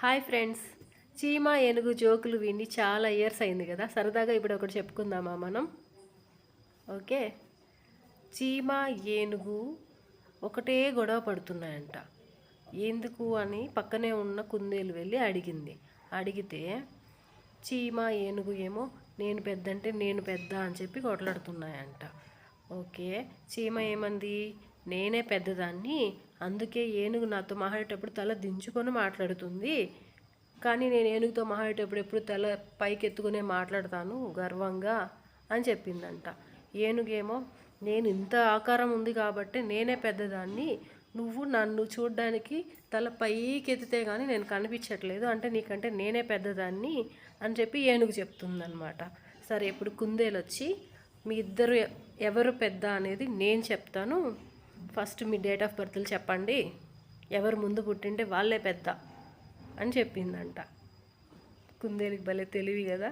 Hi friends. చీమ ఏనుగు జోకులు విని చాలా ఇయర్స్ అయింది కదా, సరదాగా ఇప్పుడు ఒకటి చెప్పుకుందామా మనం? ఓకే. చీమ ఏనుగు ఒకటే గొడవ పడుతున్నాయంట. ఎందుకు అని పక్కనే ఉన్న కుందేలు వెళ్ళి అడిగితే చీమ ఏనుగు ఏమో నేను పెద్ద అంటే నేను పెద్ద అని చెప్పి కొట్లాడుతున్నాయంట. ఓకే. చీమ ఏమంది, నేనే పెద్దదాన్ని, అందుకే ఏనుగు నాతో మాట్లాడేటప్పుడు తల దించుకొని మాట్లాడుతుంది, కానీ నేను ఏనుగుతో మాట్లాడేటప్పుడు ఎప్పుడు తల పైకెత్తుకునే మాట్లాడతాను గర్వంగా అని చెప్పిందంట. ఏనుగేమో నేను ఇంత ఆకారం ఉంది కాబట్టి నేనే పెద్దదాన్ని, నువ్వు నన్ను చూడ్డానికి తల పైకెత్తితే కానీ నేను కనిపించట్లేదు, అంటే నీకంటే నేనే పెద్దదాన్ని అని చెప్పి ఏనుగు చెప్తుందనమాట. సరే, ఇప్పుడు కుందేలు వచ్చి మీ ఇద్దరు ఎవరు పెద్ద అనేది నేను చెప్తాను, ఫస్ట్ మీ డేట్ ఆఫ్ బర్త్లు చెప్పండి, ఎవరు ముందు పుట్టింటే వాళ్ళే పెద్ద అని చెప్పిందంట. కుందేలుకి భలే తెలివి కదా.